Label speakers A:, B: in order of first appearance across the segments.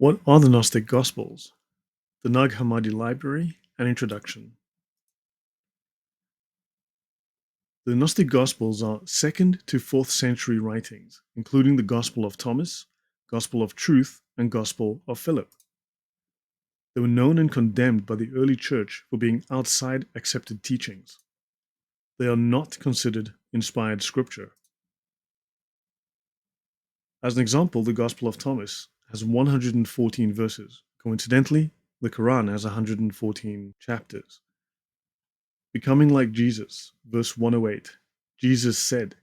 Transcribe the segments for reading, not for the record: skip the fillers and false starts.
A: What are the Gnostic Gospels? The Nag Hammadi Library and Introduction. The Gnostic Gospels are 2nd to 4th century writings, including the Gospel of Thomas, Gospel of Truth, and Gospel of Philip. They were known and condemned by the early church for being outside accepted teachings. They are not considered inspired scripture. As an example, the Gospel of Thomas has 114 verses. Coincidentally, the Quran has 114 chapters. Becoming like Jesus, verse 108, Jesus said,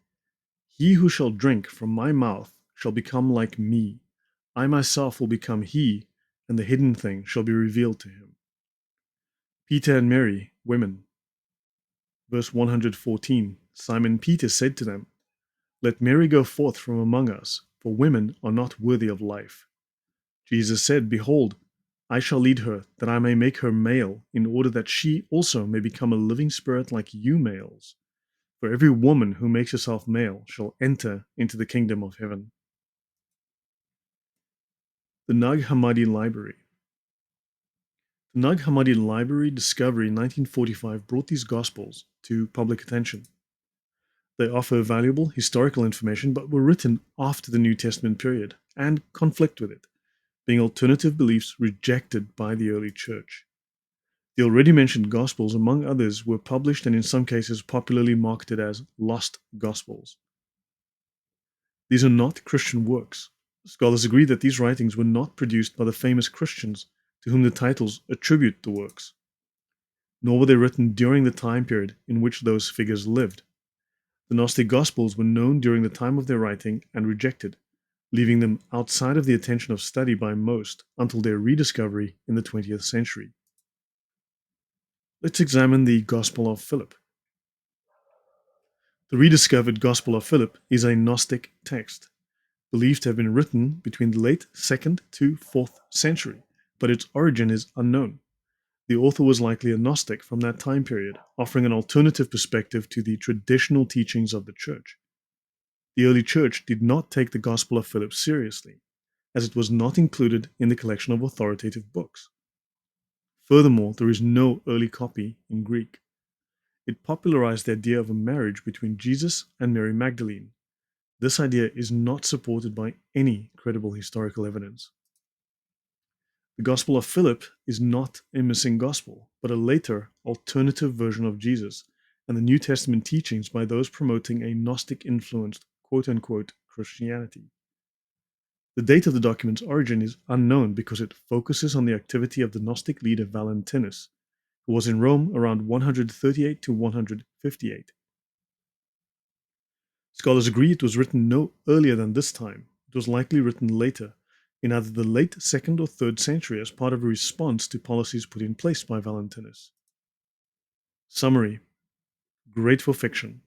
A: "He who shall drink from my mouth shall become like me. I myself will become he, and the hidden thing shall be revealed to him." Peter and Mary, women. Verse 114, Simon Peter said to them, "Let Mary go forth from among us, for women are not worthy of life." Jesus said, "Behold, I shall lead her, that I may make her male, in order that she also may become a living spirit like you males. For every woman who makes herself male shall enter into the kingdom of heaven." The Nag Hammadi Library. The Nag Hammadi Library discovery in 1945 brought these Gospels to public attention. They offer valuable historical information but were written after the New Testament period and conflict with it, being alternative beliefs rejected by the early church. The already mentioned Gospels, among others, were published and in some cases popularly marketed as lost Gospels. These are not Christian works. Scholars agree that these writings were not produced by the famous Christians to whom the titles attribute the works, nor were they written during the time period in which those figures lived. The Gnostic Gospels were known during the time of their writing and rejected, leaving them outside of the attention of study by most until their rediscovery in the 20th century. Let's examine the Gospel of Philip. The rediscovered Gospel of Philip is a Gnostic text, believed to have been written between the late 2nd to 4th century, but its origin is unknown. The author was likely a Gnostic from that time period, offering an alternative perspective to the traditional teachings of the church. The early church did not take the Gospel of Philip seriously, as it was not included in the collection of authoritative books. Furthermore, there is no early copy in Greek. It popularized the idea of a marriage between Jesus and Mary Magdalene. This idea is not supported by any credible historical evidence. The Gospel of Philip is not a missing gospel, but a later, alternative version of Jesus and the New Testament teachings by those promoting a Gnostic-influenced quote-unquote Christianity. The date of the document's origin is unknown because it focuses on the activity of the Gnostic leader Valentinus, who was in Rome around 138 to 158. Scholars agree it was written no earlier than this time. It was likely written later, in either the late 2nd or 3rd century as part of a response to policies put in place by Valentinus. Summary: great for fiction.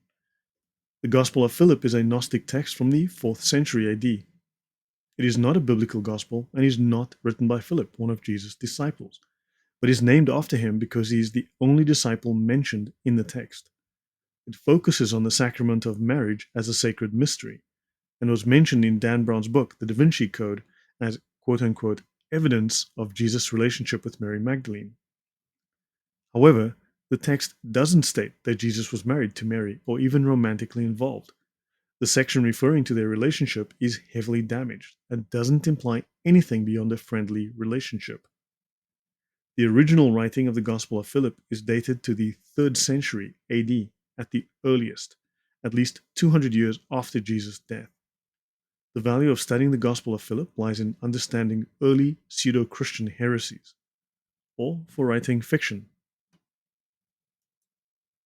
A: The Gospel of Philip is a Gnostic text from the 4th century AD. It is not a biblical gospel and is not written by Philip, one of Jesus' disciples, but is named after him because he is the only disciple mentioned in the text. It focuses on the sacrament of marriage as a sacred mystery, and was mentioned in Dan Brown's book, The Da Vinci Code, as quote-unquote evidence of Jesus' relationship with Mary Magdalene. However, the text doesn't state that Jesus was married to Mary or even romantically involved. The section referring to their relationship is heavily damaged and doesn't imply anything beyond a friendly relationship. The original writing of the Gospel of Philip is dated to the 3rd century AD at the earliest, at least 200 years after Jesus' death. The value of studying the Gospel of Philip lies in understanding early pseudo-Christian heresies, or for writing fiction